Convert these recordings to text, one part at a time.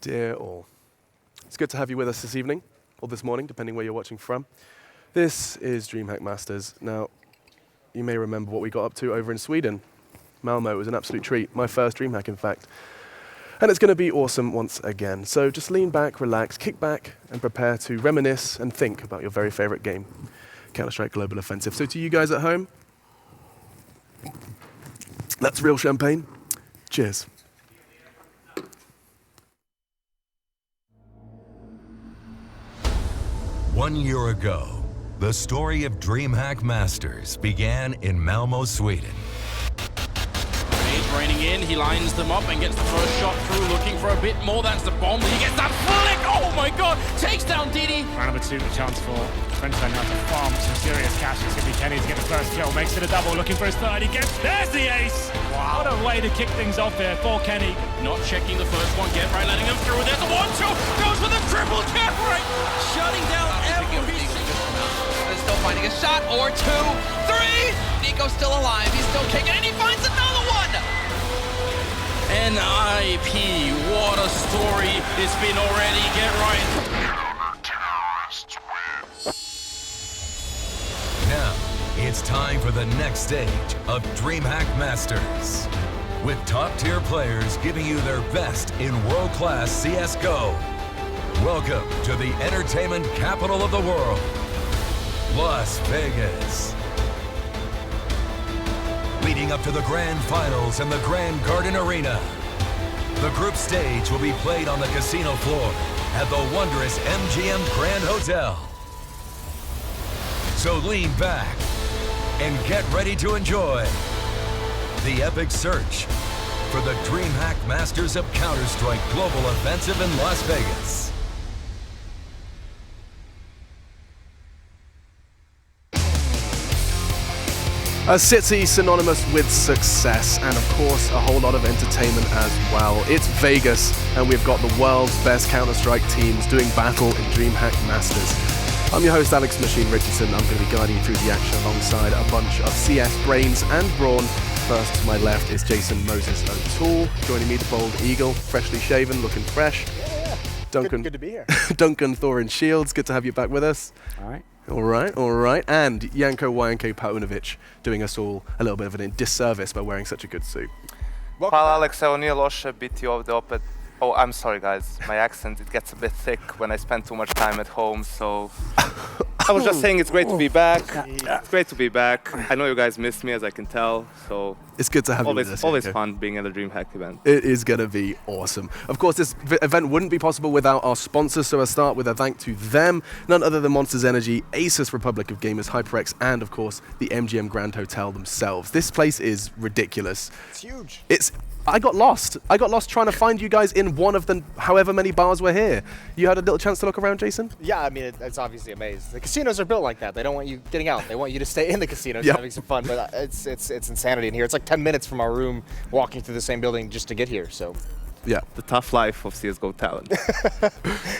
Dear all, it's good to have you with us this evening, or this morning, depending where you're watching from. This is DreamHack Masters. Now, you may remember what we got up to over in Sweden. Malmo was an absolute treat, my first DreamHack, in fact. And it's going to be awesome once again. So just lean back, relax, kick back, and prepare to reminisce and think about your very favorite game, Counter-Strike Global Offensive. So to you guys at home, that's real champagne. Cheers. One year ago, the story of DreamHack Masters began in Malmo, Sweden. He's raining in, he lines them up and gets the first shot through, looking for a bit more. That's the bomb. He gets that flick. Oh my god! Takes down Didi. Round number 2, the chance for Frenchman now to farm some serious cash. It's going to be Kenny to get the first kill. Makes it a double, looking for his third. He gets, there's the ace! Wow. What a way to kick things off there for Kenny. Not checking the first one, get right, letting him through. There's a 1-2, goes for the triple get right. Shutting down every single. Still finding a shot, or 2, 3. Nico's still alive. He's still kicking, and he finds another one. NIP, what a story it's been already. Get right. Now, it's time for the next stage of DreamHack Masters. With top-tier players giving you their best in world-class CSGO. Welcome to the entertainment capital of the world, Las Vegas. Leading up to the Grand Finals in the Grand Garden Arena. The group stage will be played on the casino floor at the wondrous MGM Grand Hotel. So lean back and get ready to enjoy the epic search for the DreamHack Masters of Counter-Strike Global Offensive in Las Vegas. A city synonymous with success and, of course, a whole lot of entertainment as well. It's Vegas, and we've got the world's best Counter-Strike teams doing battle in DreamHack Masters. I'm your host, Alex Machine Richardson. I'm going to be guiding you through the action alongside a bunch of CS brains and brawn. First to my left is Jason Moses O'Toole. Joining me, the bold eagle, freshly shaven, looking fresh. Yeah. Duncan, good to be here. Duncan Thorin Shields, good to have you back with us. All right. All right. And Janko Wajanko Paunovic doing us all a little bit of a disservice by wearing such a good suit. Hvala Alex, evo nije loše biti ovdje opet. Oh, I'm sorry guys, my accent, it gets a bit thick when I spend too much time at home, so... I was just saying it's great to be back. It's great to be back. I know you guys missed me, as I can tell, so... It's good to have you with us. Always fun being at a DreamHack event. It is going to be awesome. Of course, this event wouldn't be possible without our sponsors, so I'll start with a thank to them. None other than Monsters Energy, Asus Republic of Gamers, HyperX, and of course, the MGM Grand Hotel themselves. This place is ridiculous. It's huge. I got lost. I got lost trying to find you guys in one of the however many bars were here. You had a little chance to look around, Jason? Yeah, I mean, it's obviously a maze. The casinos are built like that. They don't want you getting out. They want you to stay in the casinos having some fun. But it's insanity in here. It's like 10 minutes from our room walking through the same building just to get here. So, yeah. The tough life of CSGO talent.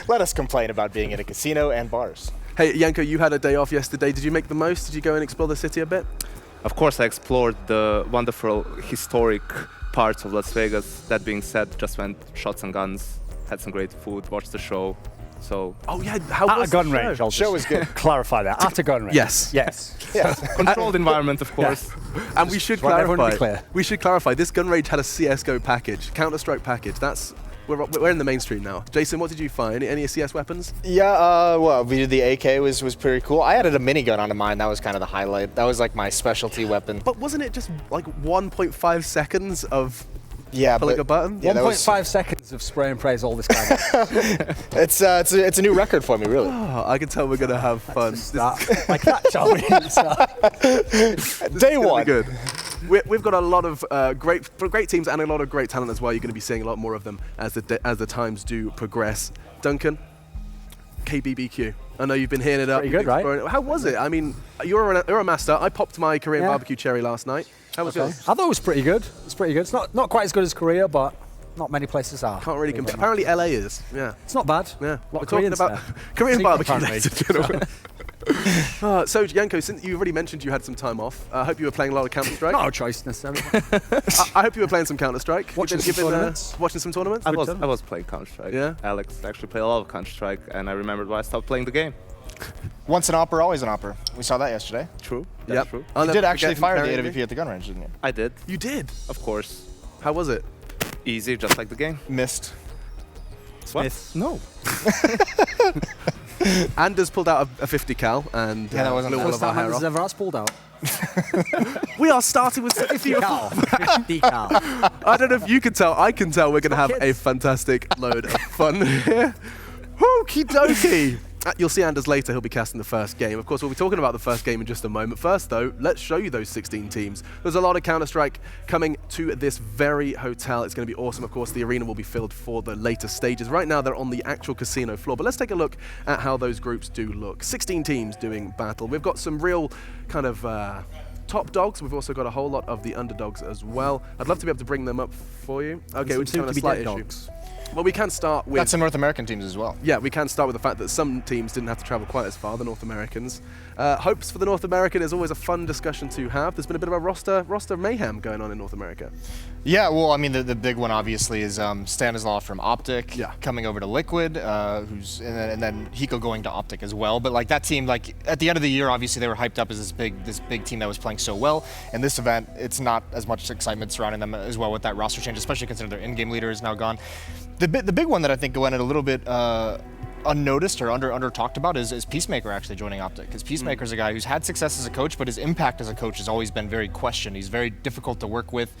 let us complain about being in a casino and bars. Hey, Janko, you had a day off yesterday. Did you make the most? Did you go and explore the city a bit? Of course, I explored the wonderful historic parts of Las Vegas. That being said, just went shots and guns, had some great food, watched the show. So. Oh yeah, how at was a gun the show? range? I'll show was good. Clarify that. At a gun range. Yes. Yes. Controlled environment, of course. And we should want everyone to be clarify. clear. We should clarify. This gun range had a CS:GO package, Counter-Strike package. That's we're in the mainstream now. Jason, what did you find? Any CS weapons? Yeah, well, we did the AK was pretty cool. I added a minigun onto mine. That was kind of the highlight. That was like my specialty weapon. But wasn't it just like 1.5 seconds of pulling a button? Yeah, 1.5 seconds of spray and praise all this time. it's a new record for me, really. Oh, I can tell we're gonna have fun. Like that, shall we? Day one. Good. We've got a lot of great teams and a lot of great talent as well. You're going to be seeing a lot more of them as the times do progress. Duncan, KBBQ. I know you've been hearing it up. Pretty good, right? How was it? I mean, you're a master. I popped my Korean barbecue cherry last night. How was yours? I thought it was pretty good. It's pretty good. It's not quite as good as Korea, but not many places are. Can't really compare. Apparently LA is. Yeah. It's not bad. Yeah. We're talking about Korean barbecue later. So, Janko, since you already mentioned you had some time off, I hope you were playing a lot of Counter-Strike. No choice necessarily. I hope you were playing some Counter-Strike. Watching some tournaments. Watching some tournaments? I was playing Counter-Strike. Yeah? Alex actually played a lot of Counter-Strike, and I remembered why I stopped playing the game. Once an opera, always an opera. We saw that yesterday. True. Yep. That's true. I'll You never did actually forget fire the comparing AWP at the gun range, didn't you? I did, You did? of course. How was it? Easy, just like the game. Missed. Smith. No. Anders pulled out a 50 cal and Yeah, that wasn't blew bad. all First of our time hair Anders off. ever has pulled out. We are starting with 50 Cal. 50 cal. I don't know if you can tell. I can tell we're going to have a kids. fantastic load of fun here. Okie dokie. You'll see Anders later. He'll be casting the first game. Of course, we'll be talking about the first game in just a moment. First, though, let's show you those 16 teams. There's a lot of Counter-Strike coming to this very hotel. It's going to be awesome. Of course, the arena will be filled for the later stages. Right now, they're on the actual casino floor. But let's take a look at how those groups do look. 16 teams doing battle. We've got some real kind of top dogs. We've also got a whole lot of the underdogs as well. I'd love to be able to bring them up for you. Okay, we're just having a slight issue. Well, we can start with... Got some North American teams as well. Yeah, we can start with the fact that some teams didn't have to travel quite as far, the North Americans. Hopes for the North American is always a fun discussion to have. There's been a bit of a roster mayhem going on in North America. Yeah, well, I mean, the big one obviously is Stanislaw from Optic coming over to Liquid, and then Hiko going to Optic as well. But like that team, like at the end of the year, obviously they were hyped up as this big team that was playing so well. And this event, it's not as much excitement surrounding them as well with that roster change, especially considering their in-game leader is now gone. The big one that I think went a little bit unnoticed or under talked about is Peacemaker actually joining Optic, because Peacemaker's a guy who's had success as a coach, but his impact as a coach has always been very questioned. He's very difficult to work with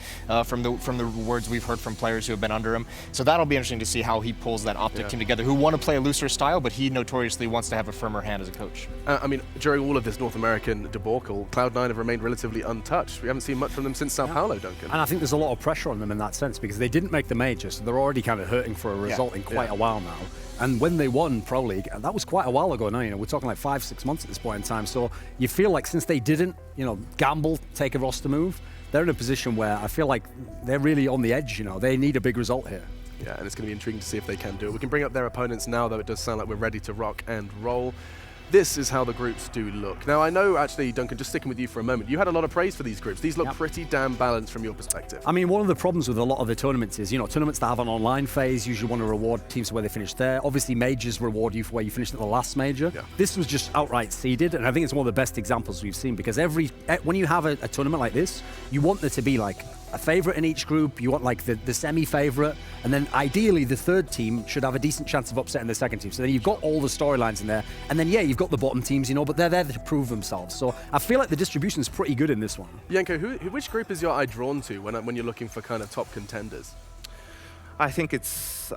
from the words we've heard from players who have been under him. So that'll be interesting to see how he pulls that Optic team together, who want to play a looser style, but he notoriously wants to have a firmer hand as a coach. I mean, during all of this North American debacle, Cloud9 have remained relatively untouched. We haven't seen much from them since Sao Paulo, Duncan. And I think there's a lot of pressure on them in that sense because they didn't make the major, so they're already kind of hurting for a result in quite a while now. And when they won Pro League, and that was quite a while ago now, you know, we're talking like 5-6 months at this point in time. So you feel like since they didn't, you know, gamble, take a roster move, they're in a position where I feel like they're really on the edge, you know. They need a big result here. Yeah, and it's going to be intriguing to see if they can do it. We can bring up their opponents now, though it does sound like we're ready to rock and roll. This is how the groups do look. Now, I know, actually, Duncan, just sticking with you for a moment, you had a lot of praise for these groups. These look pretty damn balanced from your perspective. I mean, one of the problems with a lot of the tournaments is, you know, tournaments that have an online phase usually want to reward teams for where they finished there. Obviously, majors reward you for where you finished at the last major. Yeah. This was just outright seeded, and I think it's one of the best examples we've seen, because when you have a tournament like this, you want there to be, like, a favorite in each group. You want like the semi-favorite, and then ideally the third team should have a decent chance of upsetting the second team. So then you've got all the storylines in there, and then you've got the bottom teams, you know, but they're there to prove themselves. So I feel like the distribution is pretty good in this one. Janko, which group is your eye drawn to when you're looking for kind of top contenders? I think it's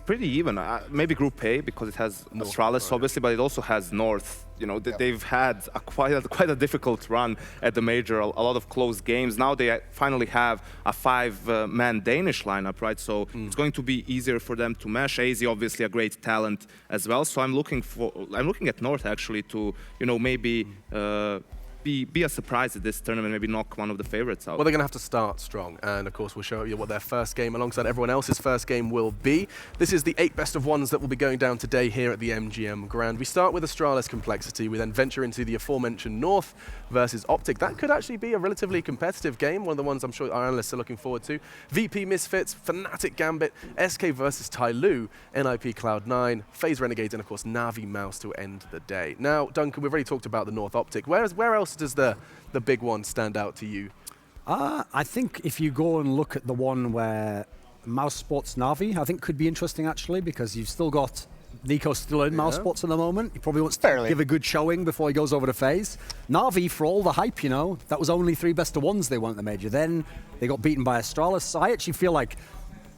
pretty even. Maybe Group A, because it has Astralis, obviously, but it also has North. You know, they've had quite a difficult run at the major, a lot of close games. Now they finally have a 5-man Danish lineup, right? So it's going to be easier for them to mesh. AZ, obviously, a great talent as well. So I'm looking at North actually to, you know, maybe be a surprise at this tournament, maybe knock one of the favorites out. Well, they're going to have to start strong, and of course we'll show you what their first game, alongside everyone else's first game, will be. This is the 8 best of 1s that will be going down today here at the MGM Grand. We start with Astralis Complexity, we then venture into the aforementioned North versus Optic. That could actually be a relatively competitive game, one of the ones I'm sure our analysts are looking forward to. VP Misfits, Fnatic Gambit, SK versus Tyloo, NIP Cloud9, FaZe Renegades, and of course Na'Vi Mouse to end the day. Now, Duncan, we've already talked about the North Optic. Where else does the big one stand out to you? I think if you go and look at the one where Mouse Sports Na'Vi, I think could be interesting actually, because you've still got Nico still in Mouse Sports at the moment. He probably wants to give a good showing before he goes over to FaZe. Na'Vi, for all the hype, you know, that was only 3 best of 1s they won at the major. Then they got beaten by Astralis. So I actually feel like,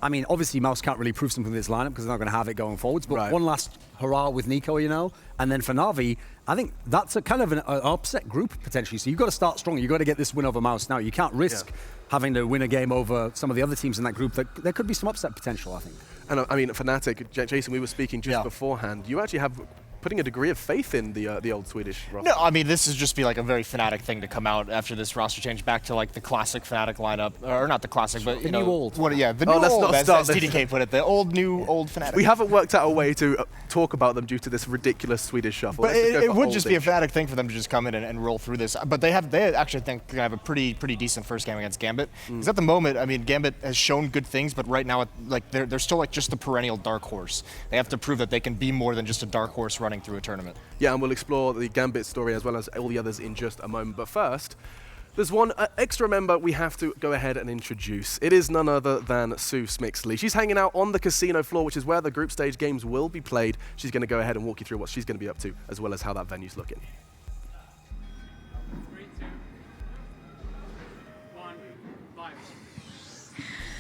I mean, obviously Mouse can't really prove something with this lineup because they're not going to have it going forwards, but one last hurrah with Nico, you know. And then for Na'Vi, I think that's a kind of an upset group potentially. So you've got to start strong. You've got to get this win over Mouse now. You can't risk having to win a game over some of the other teams in that group. There could be some upset potential, I think. And I mean, Fnatic, Jason, we were speaking just beforehand. You actually have putting a degree of faith in the old Swedish roster. No, I mean, this is just be like a very Fnatic thing to come out after this roster change back to like the classic Fnatic lineup, or not the classic, but the new old. Yeah, the new let's old, not as start TDK put it, the old Fnatic. We haven't worked out a way to talk about them due to this ridiculous Swedish shuffle. But it would just be a Fnatic thing for them to just come in and roll through this. But they actually think they have a pretty decent first game against Gambit. Because at the moment, I mean, Gambit has shown good things, but right now, like they're still like just the perennial dark horse. They have to prove that they can be more than just a dark horse running through a tournament. Yeah, and we'll explore the Gambit story as well as all the others in just a moment. But first, there's one extra member we have to go ahead and introduce. It is none other than Sue Smixley. She's hanging out on the casino floor, which is where the group stage games will be played. She's going to go ahead and walk you through what she's going to be up to, as well as how that venue's looking.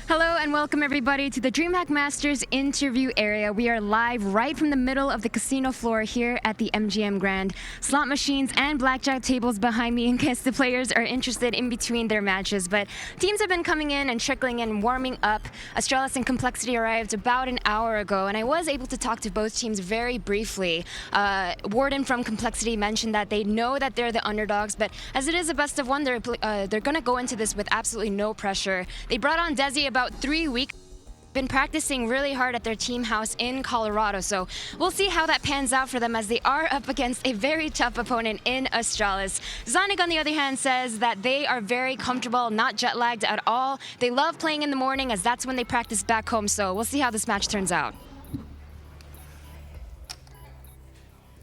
Hello and welcome everybody to the DreamHack Masters interview area. We are live right from the middle of the casino floor here at the MGM Grand. Slot machines and blackjack tables behind me in case the players are interested in between their matches. But teams have been coming in and trickling in, warming up. Astralis and Complexity arrived about an hour ago, and I was able to talk to both teams very briefly. Warden from Complexity mentioned that they know that they're the underdogs, but as it is a best of one, they're going to go into this with absolutely no pressure. They brought on Desi about 3 weeks. Been practicing really hard at their team house in Colorado, so we'll see how that pans out for them as they are up against a very tough opponent in Astralis. Zonic, on the other hand, says that they are very comfortable, not jet lagged at all. They love playing in the morning as that's when they practice back home, so we'll see how this match turns out.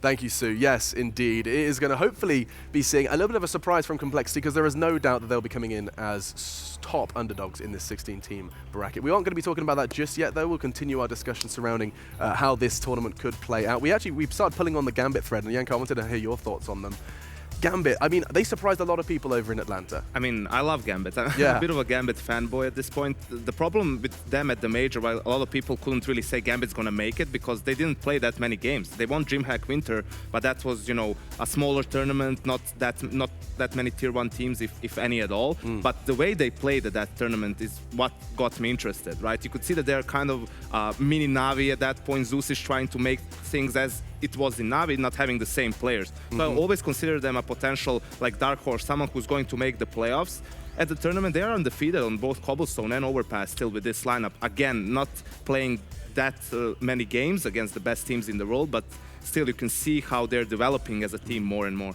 Thank you, Sue. Yes, indeed. It is going to hopefully be seeing a little bit of a surprise from Complexity, because there is no doubt that they'll be coming in as top underdogs in this 16-team bracket. We aren't going to be talking about that just yet, though. We'll continue our discussion surrounding how this tournament could play out. We started pulling on the Gambit thread, and Yanko, I wanted to hear your thoughts on them. Gambit, I mean, they surprised a lot of people over in Atlanta. I mean, I love Gambit. I'm Yeah. a bit of a Gambit fanboy at this point. The problem with them at the major, while a lot of people couldn't really say Gambit's going to make it because they didn't play that many games. They won DreamHack Winter, but that was, you know, a smaller tournament, not that many tier 1 teams, if any at all. But the way they played at that tournament is what got me interested, right? You could see that they're kind of mini Navi at that point. Zeus is trying to make things as it was in Navi, not having the same players. So I always consider them a potential like dark horse, someone who's going to make the playoffs. At the tournament, they are undefeated on both Cobblestone and Overpass still with this lineup. Again, not playing that many games against the best teams in the world, but still you can see how they're developing as a team more and more.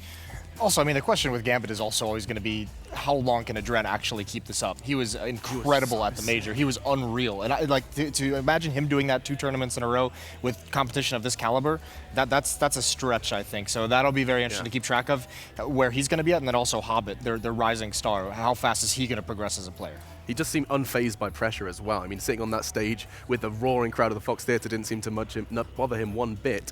Also, I mean, the question with Gambit is also always going to be, how long can Adren actually keep this up? He was incredible at the major. He was unreal. And to imagine him doing that 2 tournaments in a row with competition of this caliber, that's a stretch, I think. So that'll be very interesting to keep track of where he's going to be at. And then also Hobbit, their rising star. How fast is he going to progress as a player? He just seemed unfazed by pressure as well. I mean, sitting on that stage with the roaring crowd of the Fox Theatre didn't seem to not bother him one bit.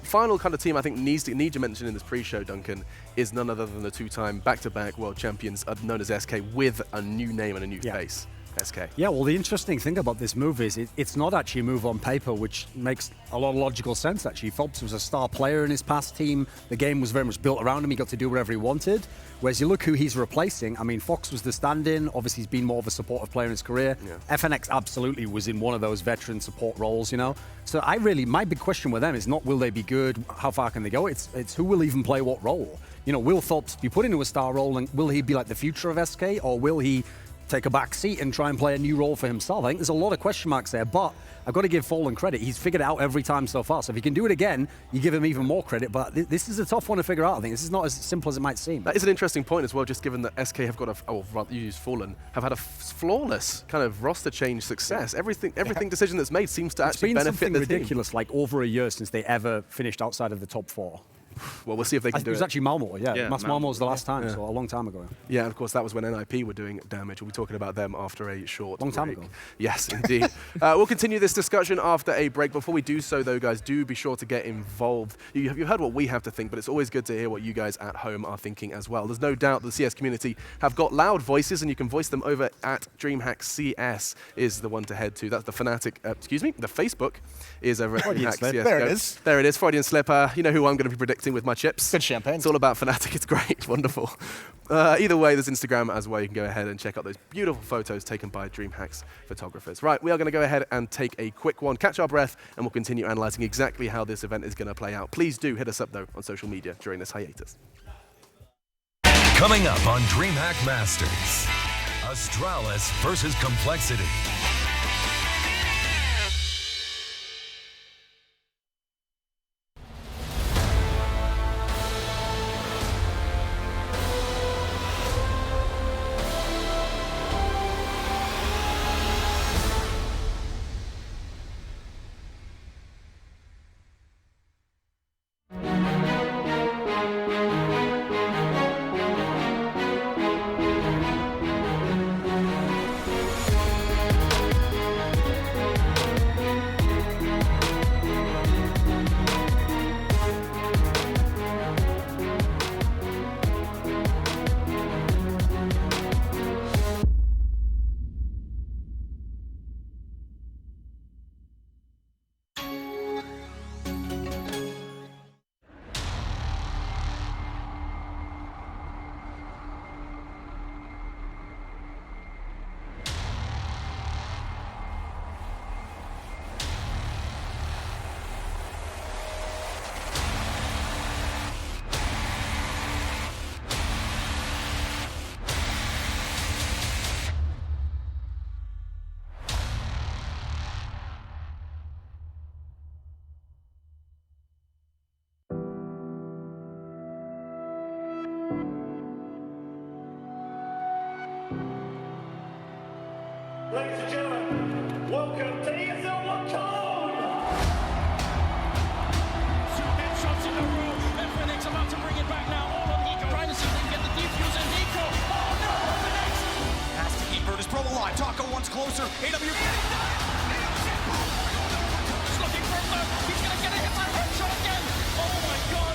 Final kind of team I think needs to mention in this pre-show, Duncan, is none other than the 2-time back-to-back world champions known as SK with a new name and a new face. SK. Yeah, well, the interesting thing about this move is it's not actually a move on paper, which makes a lot of logical sense, actually. Phelps was a star player in his past team. The game was very much built around him. He got to do whatever he wanted. Whereas you look who he's replacing. I mean, Fox was the stand-in. Obviously, he's been more of a supportive player in his career. Yeah. FNX absolutely was in one of those veteran support roles, you know. So my big question with them is not will they be good, how far can they go? It's who will even play what role. You know, will Phelps be put into a star role, and will he be like the future of SK, or will he take a back seat and try and play a new role for himself? I think there's a lot of question marks there, but I've got to give Fallen credit. He's figured it out every time so far. So if he can do it again, you give him even more credit. But this is a tough one to figure out. I think this is not as simple as it might seem. That is an interesting point as well, just given that SK have got you use Fallen, have had a flawless kind of roster change success. Everything decision that's made seems to actually benefit the team. It's been something ridiculous, like over a year since they ever finished outside of the top 4. Well, we'll see if they can do it. It was actually Malmo, Malmo was the last time, yeah. so a long time ago. Yeah, and of course that was when NIP were doing damage. We'll be talking about them after a short long break. time ago. Yes, indeed. We'll continue this discussion after a break. Before we do so, though, guys, do be sure to get involved. You've heard what we have to think, but it's always good to hear what you guys at home are thinking as well. There's no doubt the CS community have got loud voices, and you can voice them over at DreamHack CS is the one to head to. That's the Fnatic, the Facebook is over at DreamHack CS. There it is. There it is, Freudian slip. You know who I'm going to be predicting connecting with my chips. Good champagne. It's all about Fnatic. It's great. Wonderful. Either way, there's Instagram as well. You can go ahead and check out those beautiful photos taken by DreamHack's photographers. Right, we are going to go ahead and take a quick one, catch our breath, and we'll continue analyzing exactly how this event is going to play out. Please do hit us up, though, on social media during this hiatus. Coming up on DreamHack Masters, Astralis versus Complexity. Ladies and gentlemen, welcome to ESL One Code! 2 headshots in a row, and Phoenix about to bring it back now. All on Nico, trying to see if they can get the defuse, and Nico, oh no, Phoenix! Has to keep Virtus Pro alive. Taco once closer. AW. He's looking for him, he's gonna get a hit by headshot again! Oh my god!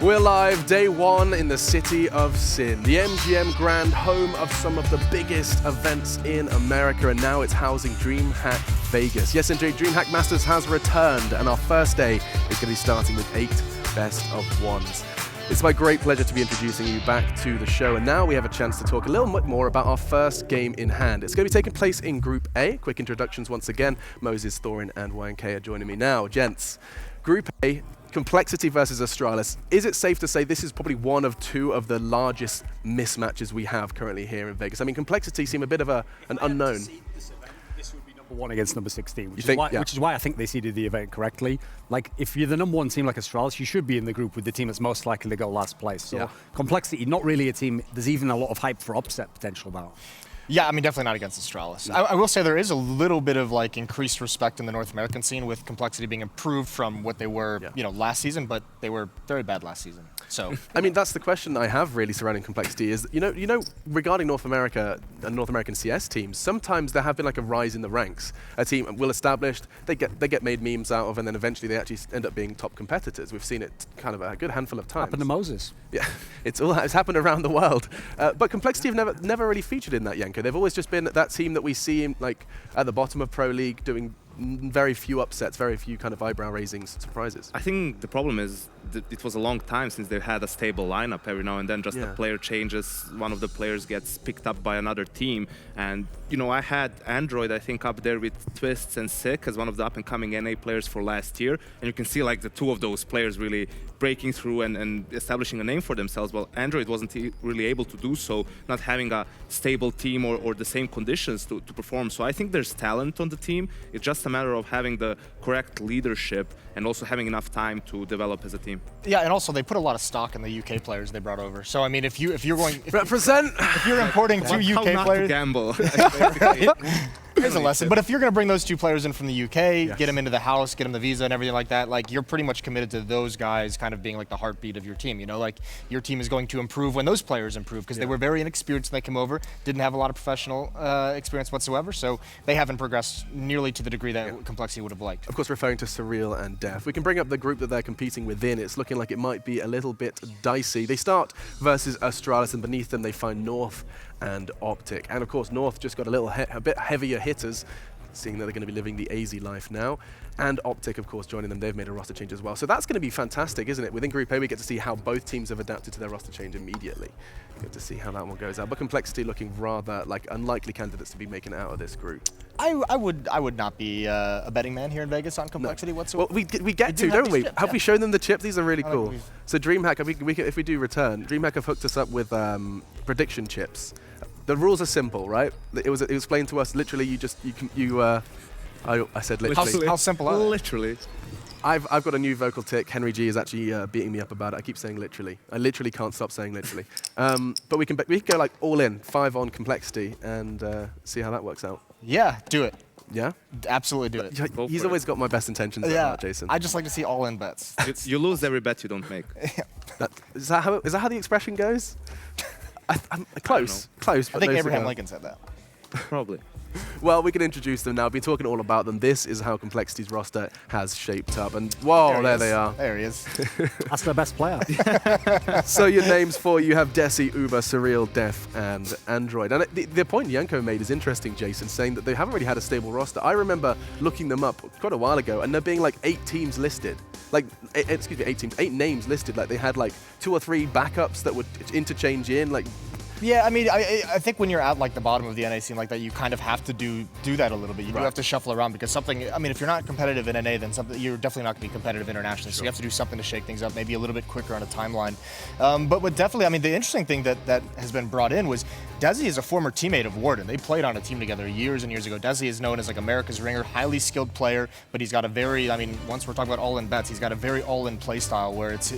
We're live, day one in the city of Sin, the MGM Grand, home of some of the biggest events in America, and now it's housing DreamHack Vegas. Yes, indeed, DreamHack Masters has returned, and our first day is going to be starting with 8 best of ones. It's my great pleasure to be introducing you back to the show, and now we have a chance to talk a little bit more about our first game in hand. It's going to be taking place in Group A. Quick introductions once again. Moses, Thorin, and YNK are joining me now. Gents, Group A, Complexity versus Astralis. Is it safe to say this is probably one of 2 of the largest mismatches we have currently here in Vegas? I mean, Complexity seem a bit of an unknown. This would be number 1 against number 16, which is why I think they seeded the event correctly. Like, if you're the number 1 team like Astralis, you should be in the group with the team that's most likely to go last place. So Complexity, not really a team there's even a lot of hype for upset potential about. Yeah, I mean, definitely not against Astralis. No. I will say there is a little bit of like increased respect in the North American scene with Complexity being improved from what they were, last season, but they were very bad last season. So I mean, that's the question I have really surrounding Complexity is, regarding North America and North American CS teams, sometimes there have been like a rise in the ranks. A team will established, they get made memes out of, and then eventually they actually end up being top competitors. We've seen it kind of a good handful of times. Happened to Moses. Yeah, it's happened around the world. But Complexity have never really featured in that, Yanko. They've always just been that team that we see like at the bottom of Pro League doing very few upsets, very few kind of eyebrow-raising surprises. I think the problem is that it was a long time since they've had a stable lineup. Every now and then just a player changes, one of the players gets picked up by another team. And, I had Android, I think, up there with Twists and Sick as one of the up-and-coming NA players for last year. And you can see like the 2 of those players really breaking through and establishing a name for themselves. Well, Android wasn't really able to do so, not having a stable team or the same conditions to perform. So I think there's talent on the team. It's just a matter of having the correct leadership and also having enough time to develop as a team. Yeah, and also they put a lot of stock in the UK players they brought over. So I mean, if you're importing 2 UK not players, to gamble. Here's a lesson. But if you're going to bring those 2 players in from the UK, get them into the house, get them the visa and everything like that, like you're pretty much committed to those guys kind of being like the heartbeat of your team. Like your team is going to improve when those players improve because they were very inexperienced when they came over, didn't have a lot of professional experience whatsoever, so they haven't progressed nearly to the degree that Complexity would have liked. Of course, referring to Surreal and Def. We can bring up the group that they're competing within. It's looking like it might be a little bit dicey. They start versus Astralis, and beneath them they find North and Optic. And of course, North just got a bit heavier hitters, seeing that they're going to be living the AZ life now. And Optic, of course, joining them. They've made a roster change as well. So that's going to be fantastic, isn't it? Within Group A, we get to see how both teams have adapted to their roster change immediately. Get to see how that one goes out. But Complexity looking rather like unlikely candidates to be making it out of this group. I would not be a betting man here in Vegas on Complexity whatsoever. Well, we get to, don't we? Have we shown them the chip? These are really cool. So DreamHack, if we do return, DreamHack have hooked us up with prediction chips. The rules are simple, right? It was explained to us. Literally, I said literally. How simple are they? Literally. I've got a new vocal tick. Henry G is actually beating me up about it. I keep saying literally. I literally can't stop saying literally. But we can go like all in, 5 on Complexity, and see how that works out. Yeah, do it. Yeah? Absolutely do it. He's always got my best intentions at heart, Jason. I just like to see all-in bets. You lose every bet you don't make. Is that how the expression goes? I'm close. I think Abraham Lincoln said that. Probably. Well, we can introduce them now. We've been talking all about them. This is how Complexity's roster has shaped up. And whoa, there they are. There he is. That's their best player. So your names for you have Desi, Uber, Surreal, Def, and Android. And the point Yanko made is interesting, Jason, saying that they haven't really had a stable roster. I remember looking them up quite a while ago, and there being like 8 teams listed. Like, 8 names listed. Like they had like 2 or 3 backups that would interchange in. Like, yeah, I mean, I think when you're at like the bottom of the NA scene like that, you kind of have to do that a little bit. You do have to shuffle around because if you're not competitive in NA, then you're definitely not going to be competitive internationally. So you have to do something to shake things up, maybe a little bit quicker on a timeline. But definitely, the interesting thing that has been brought in was Desi is a former teammate of Warden. They played on a team together years and years ago. Desi is known as like America's ringer, highly skilled player, but he's got a very, once we're talking about all-in bets, he's got a very all-in play style where it's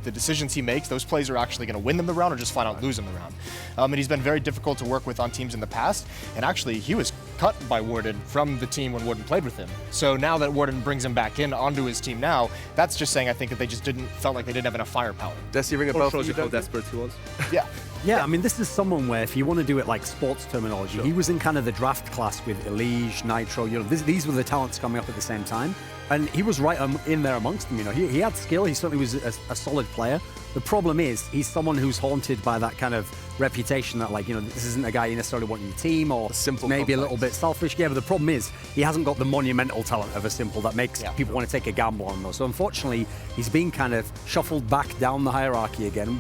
the decisions he makes, those plays are actually going to win them the round or just flat out lose them the round. And he's been very difficult to work with on teams in the past. And actually, he was cut by Warden from the team when Warden played with him. So now that Warden brings him back in onto his team now, that's just saying I think that they just felt like they didn't have enough firepower. Desi, ring a bell. Shows you how desperate he was. Yeah. Yeah, this is someone where if you want to do it like sports terminology, he was in kind of the draft class with Elige, Nitro. These were the talents coming up at the same time. And he was right in there amongst them. You know, he had skill. He certainly was a solid player. The problem is he's someone who's haunted by that kind of reputation that, like, you know, this isn't a guy you necessarily want in your team, or maybe a little bit selfish. Yeah, but the problem is he hasn't got the monumental talent of a Simple that makes people want to take a gamble on those. So unfortunately, he's been kind of shuffled back down the hierarchy again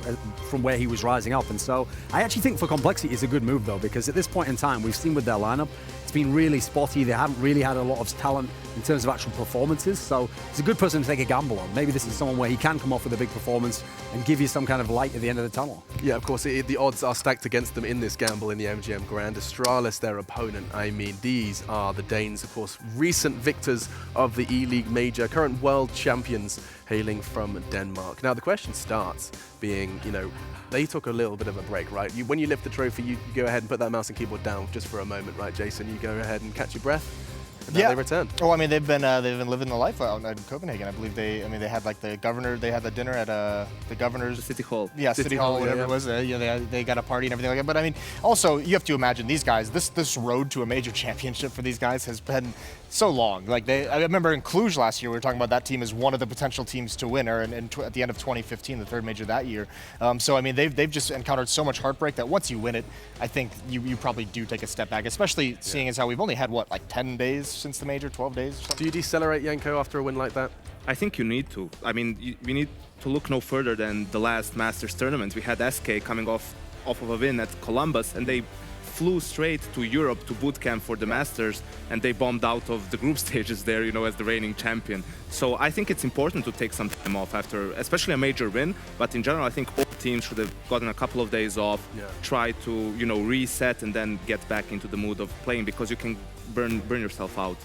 from where he was rising up. And so I actually think for Complexity it's a good move, though, because at this point in time, we've seen with their lineup, it's been really spotty. They haven't really had a lot of talent in terms of actual performances. So it's a good person to take a gamble on. Maybe this is someone where he can come off with a big performance and give you some kind of light at the end of the tunnel. Yeah, of course, the odds are stacked against them in this gamble in the MGM Grand. Astralis, their opponent. I mean, these are the Danes, of course, recent victors of the E-League Major, current world champions hailing from Denmark. Now, the question starts being, you know, they took a little bit of a break, right? When you lift the trophy, you go ahead and put that mouse and keyboard down just for a moment, right, Jason? You go ahead and catch your breath. And now they return. Oh, I mean, they've been living the life out in Copenhagen. I believe they had like the governor. They had the dinner at the governor's City Hall. Yeah, City Hall, whatever it was. You know, they got a party and everything like that. But I mean, also you have to imagine these guys. This road to a major championship for these guys has been so long. Like I remember in Cluj last year, we were talking about that team as one of the potential teams to win, or at the end of 2015, the third major that year. So I mean, they've just encountered so much heartbreak that once you win it, I think you probably do take a step back, especially seeing as how we've only had what, like 10 days since the major, 12 days or something? Do you decelerate Yanko after a win like that? I think you need to. I mean, we need to look no further than the last Masters tournament. We had SK coming off of a win at Columbus, and they flew straight to Europe to boot camp for the Masters, and they bombed out of the group stages there, you know, as the reigning champion. So I think it's important to take some time off after, especially a major win. But in general, I think all teams should have gotten a couple of days off, try to, you know, reset and then get back into the mood of playing, because you can burn yourself out.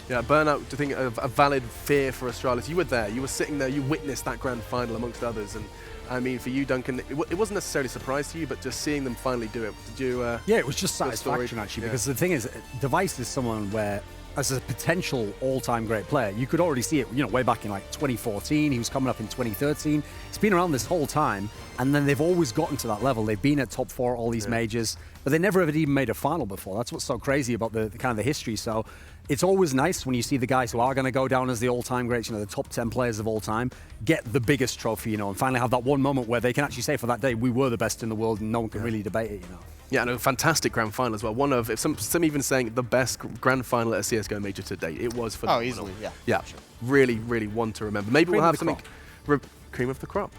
Yeah, burnout, do you think a valid fear for Astralis? You were there, you were sitting there, you witnessed that grand final amongst others, and I mean, for you, Duncan, it wasn't necessarily a surprise to you, but just seeing them finally do it, did you... yeah, it was just satisfaction, actually, because the thing is, Device is someone where, as a potential all-time great player, you could already see it, you know, way back in like 2014, he was coming up in 2013, he's been around this whole time, and then they've always gotten to that level. They've been at top 4 all these majors, but they never ever even made a final before. That's what's so crazy about the kind of the history. So it's always nice when you see the guys who are going to go down as the all-time greats, you know, the top 10 players of all time, get the biggest trophy, you know, and finally have that one moment where they can actually say for that day, we were the best in the world, and no one can really debate it, you know. Yeah, and a fantastic grand final as well. One of, if some even saying the best grand final at a CSGO major to date. It was phenomenal. Oh, easily, yeah. Yeah, sure. Really one to remember. Maybe we'll have something... Cream of the crop.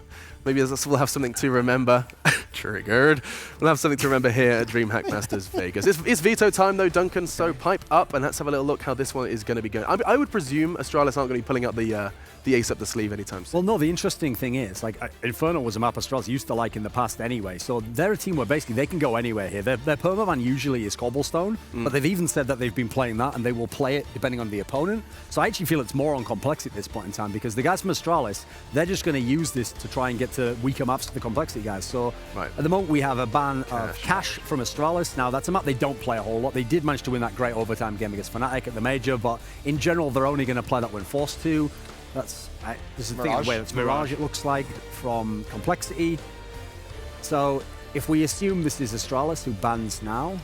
Maybe we'll have something to remember. Triggered. We'll have something to remember here at DreamHack Masters Vegas. It's veto time though, Duncan, so pipe up and let's have a little look how this one is going to be going. I would presume Astralis aren't going to be pulling out the ace up the sleeve anytime soon. Well, no, the interesting thing is, like, Inferno was a map Astralis used to like in the past anyway, so they're a team where basically they can go anywhere here. Their permaban usually is Cobblestone, but they've even said that they've been playing that and they will play it depending on the opponent. So I actually feel it's more on Complexity at this point in time, because the guys from Astralis, they're just going to use this to try and get to weaker maps for the Complexity guys. So at the moment we have a ban of Cash from Astralis. Now that's a map they don't play a whole lot. They did manage to win that great overtime game against Fnatic at the major, but in general they're only going to play that when forced to. This is the thing, it's Mirage, it looks like, from Complexity. So if we assume this is Astralis who bans now,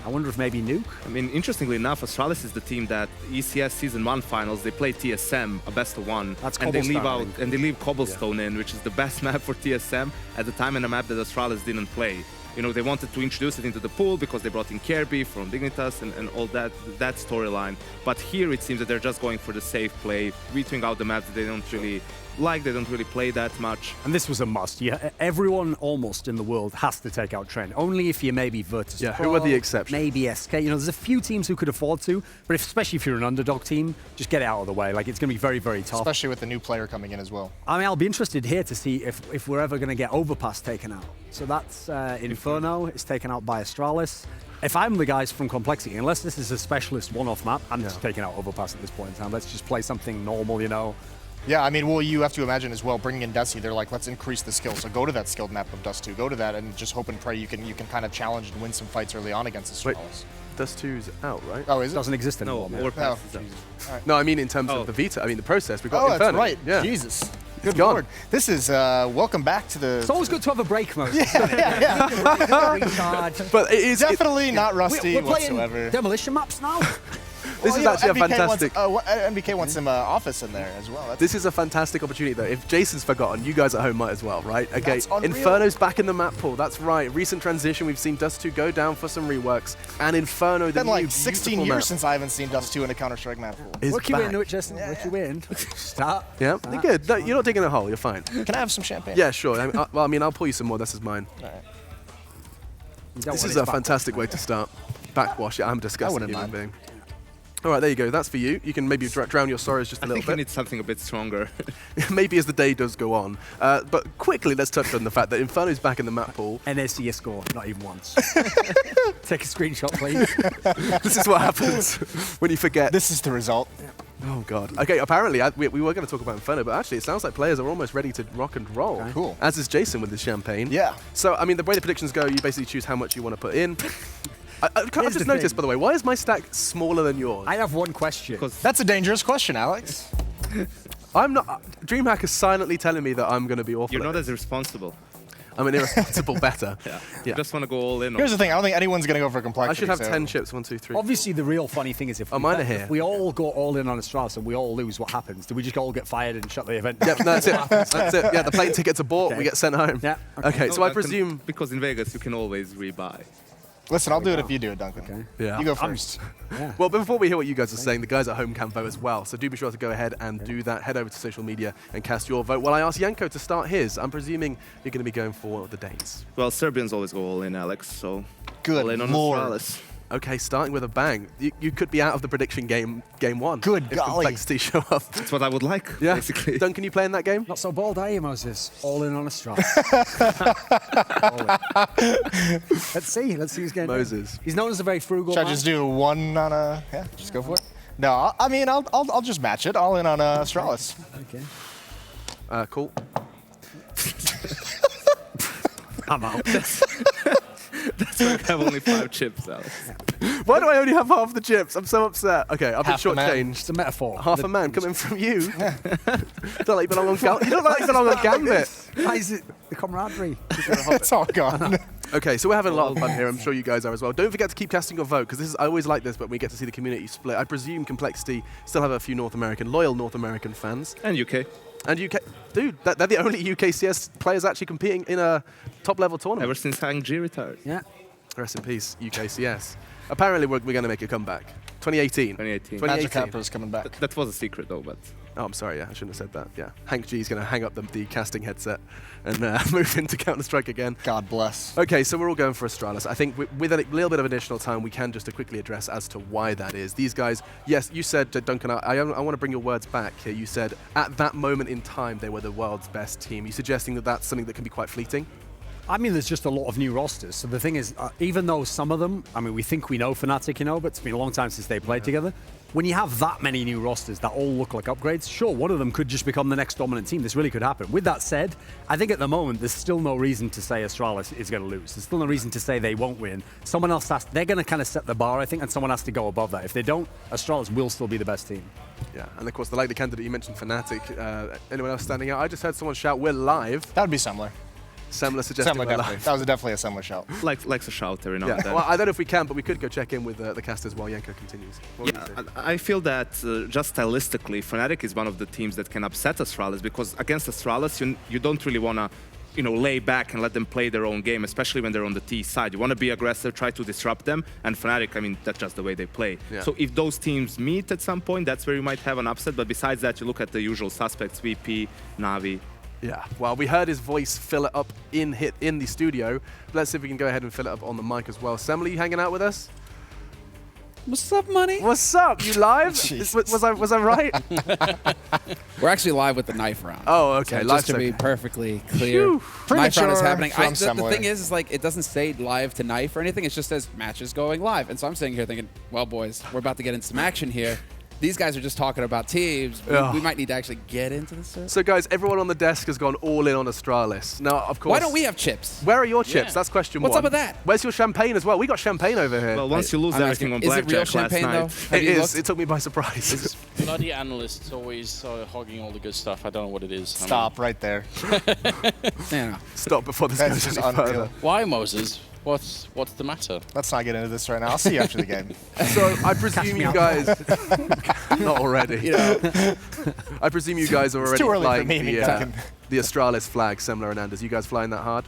I wonder if maybe Nuke? I mean, interestingly enough, Astralis is the team that ECS Season 1 finals, they play TSM, a best of one. That's and they leave Cobblestone in, which is the best map for TSM at the time, and a map that Astralis didn't play. You know, they wanted to introduce it into the pool because they brought in Kirby from Dignitas and all that storyline. But here it seems that they're just going for the safe play, vetoing out the maps that they don't really like, they don't really play that much. And this was a must. Yeah, everyone almost in the world has to take out Trent. Only if you maybe Virtus Pro, who are the exceptions? Maybe SK. You know, there's a few teams who could afford to, but especially if you're an underdog team, just get it out of the way. Like, it's going to be very, very tough. Especially with the new player coming in as well. I mean, I'll be interested here to see if we're ever going to get Overpass taken out. So that's Inferno. It's taken out by Astralis. If I'm the guys from Complexity, unless this is a specialist one-off map, I'm just taking out Overpass at this point in time. Let's just play something normal, you know. Yeah, I mean, well, you have to imagine as well, bringing in Desi, they're like, let's increase the skill. So go to that skilled map of Dust 2, go to that, and just hope and pray you can kind of challenge and win some fights early on against the Astralis. Dust 2's out, right? Oh, is it? Doesn't exist anymore. No, Overpass is out. Right. No, I mean in terms of the veto, I mean the process. We've got Inferno. That's right. Yeah. Jesus. Good Lord. This is, welcome back to the... It's always good to have a break mode. Yeah. Recharge. But it's definitely not rusty we're whatsoever. Demolition maps now? This is actually a fantastic. MBK wants some office in there as well. This is a fantastic opportunity, though. If Jason's forgotten, you guys at home might as well, right? Okay, Inferno's back in the map pool. That's right. Recent transition. We've seen Dust 2 go down for some reworks, and Inferno. It's been like 16 years since I haven't seen Dust 2 in a Counter-Strike map pool. Look you into it, Justin. Look you in. Start. Yeah, you're good. No, you're not digging a hole. You're fine. Can I have some champagne? Yeah, sure. Well, I mean, I'll pour you some more. This is mine. All right. This is a fantastic way to start. Backwash it. I'm disgusting human being. All right, there you go. That's for you. You can maybe drown your sorrows just a little bit. I think we need something a bit stronger. Maybe as the day does go on. But quickly, let's touch on the fact that Inferno's back in the map pool. NSC score, not even once. Take a screenshot, please. This is what happens when you forget. This is the result. Oh, God. Okay, apparently, we were going to talk about Inferno, but actually, it sounds like players are almost ready to rock and roll. Okay. Cool. As is Jason with his champagne. Yeah. So, I mean, the way the predictions go, you basically choose how much you want to put in. I've just noticed, by the way, why is my stack smaller than yours? I have one question. That's a dangerous question, Alex. I'm not. DreamHack is silently telling me that I'm going to be awful. You're not as responsible. I'm an irresponsible better. Yeah. You just want to go all in. Here's the thing. I don't think anyone's going to go for complexity. I should have 10 chips. 1, 2, 3. Obviously, the real funny thing is if we all go all in on Astralis and we all lose, what happens? Do we just all get fired and shut the event? Yep, that's it. That's it. Yeah, the plane tickets are bought. Okay. We get sent home. Yeah. Okay, so I presume... Because in Vegas, you can always rebuy. Listen, I'll do it if you do it, Duncan. Okay. Yeah. You go first. Yeah. Well, before we hear what you guys are saying, the guys at home can vote as well. So do be sure to go ahead and do that. Head over to social media and cast your vote. While I ask Janko to start his, I'm presuming you're going to be going for the Danes. Well, Serbians always go all in, Alex. So good all in on Lord. Astralis. Okay, starting with a bang. You could be out of the prediction game one. Good if golly. Complexity show up. That's what I would like, yeah. basically. Duncan, you play in that game? Not so bold, are you, Moses? All in on Astralis. Let's see who's getting Moses. He's known as a very frugal Should man. I just do one on a... Yeah, just go for it? No, I mean, I'll just match it. All in on Astralis. Okay. Cool. I'm out. That's why I have only 5 chips, Alex. Why do I only have half the chips? I'm so upset. Okay, I've been shortchanged. It's a metaphor. Half a man coming from you. You don't like you belong on Gambit. You don't like you belong on Gambit. Why is it the camaraderie? It's all gone. Okay, so we're having a lot of fun here. I'm sure you guys are as well. Don't forget to keep casting your vote, because I always like this, but we get to see the community split. I presume Complexity still have a few loyal North American fans. And UK. And UK. Dude, they're the only UK CS players actually competing in a top-level tournament. Ever since Hang G retired. Yeah. Rest in peace, UK CS. Apparently, we're going to make a comeback. 2018. 2018. Magic Capra's coming back. That was a secret, though, but... Oh, I'm sorry, yeah, I shouldn't have said that. Yeah, Hank G is going to hang up the casting headset and move into Counter-Strike again. God bless. Okay, so we're all going for Astralis. I think with a little bit of additional time, we can just quickly address as to why that is. These guys, yes, you said, Duncan, I want to bring your words back here. You said, at that moment in time, they were the world's best team. Are you suggesting that that's something that can be quite fleeting? I mean, there's just a lot of new rosters. So the thing is, even though some of them, I mean, we think we know Fnatic, but it's been a long time since they played together. When you have that many new rosters that all look like upgrades, sure, one of them could just become the next dominant team. This really could happen. With that said, I think at the moment, there's still no reason to say Astralis is going to lose. There's still no reason to say they won't win. Someone else they're going to kind of set the bar, I think, and someone has to go above that. If they don't, Astralis will still be the best team. Yeah, and of course, the likely candidate you mentioned, Fnatic. Anyone else standing out? I just heard someone shout, "We're live." That would be Semler. Semler suggested we're live. That was definitely a Semler shout. Likes a shout every now and then. Well, I don't know if we can, but we could go check in with the casters while Janko continues. I feel that just stylistically, Fnatic is one of the teams that can upset Astralis, because against Astralis, you don't really want to lay back and let them play their own game, especially when they're on the T side. You want to be aggressive, try to disrupt them, and Fnatic, I mean, that's just the way they play. Yeah. So if those teams meet at some point, that's where you might have an upset, but besides that, you look at the usual suspects, VP, Na'Vi. Yeah, well, we heard his voice fill it up in the studio. Let's see if we can go ahead and fill it up on the mic as well. Semler, you hanging out with us? What's up, money? What's up? You live? was I right? We're actually live with the knife round. Oh, okay. So just to be perfectly clear, knife round is happening. The thing is like it doesn't say live to knife or anything. It just says matches going live. And so I'm sitting here thinking, well, boys, we're about to get into some action here. These guys are just talking about teams. We might need to actually get into the service. So, guys, everyone on the desk has gone all in on Astralis. Now, of course... Why don't we have chips? Where are your chips? That's question one. What's up with that? Where's your champagne as well? We got champagne over here. Well, once you lose everything on blackjack last night. It is. It took me by surprise. Bloody analysts always hogging all the good stuff. I don't know what it is. Stop right there. Stop before this goes any further. Why, Moses? What's the matter? Let's not get into this right now. I'll see you after the game. So I presume you guys, not already. You know, I presume you guys are already too early for flying me, the Astralis flag, Semler and Anders. You guys flying that hard?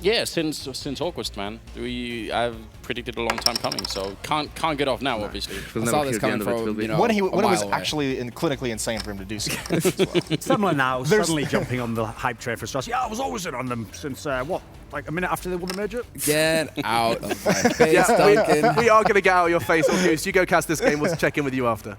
Yeah, since August, man. I've predicted a long time coming, so can't get off now, obviously. I saw this coming from, you know, when it was away. actually clinically insane for him to do so. Semler now suddenly jumping on the hype train for Astralis. Yeah, I was always in on them since, like a minute after they won the major? Get out of my face, Duncan. We are going to get out of your face, August. You go cast this game. We'll check in with you after.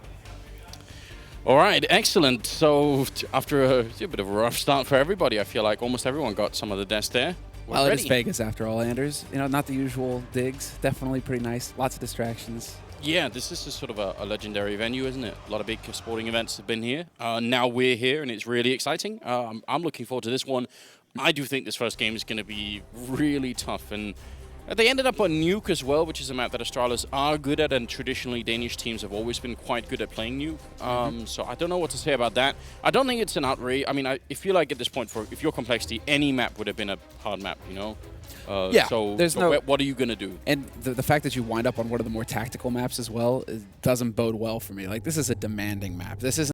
All right, excellent. So after a bit of a rough start for everybody, I feel like almost everyone got some of the deaths there. Well, it is Vegas after all, Anders. You know, not the usual digs. Definitely pretty nice. Lots of distractions. Yeah, this is sort of a legendary venue, isn't it? A lot of big sporting events have been here. Now we're here, and it's really exciting. I'm looking forward to this one. I do think this first game is going to be really tough, and they ended up on Nuke as well, which is a map that Astralis are good at, and traditionally Danish teams have always been quite good at playing Nuke. So I don't know what to say about that. I don't think it's an outrage. I mean, I feel like at this point, if you're Complexity, any map would have been a hard map, you know? Yeah, so what are you going to do? And the fact that you wind up on one of the more tactical maps as well doesn't bode well for me. Like, this is a demanding map. This isn't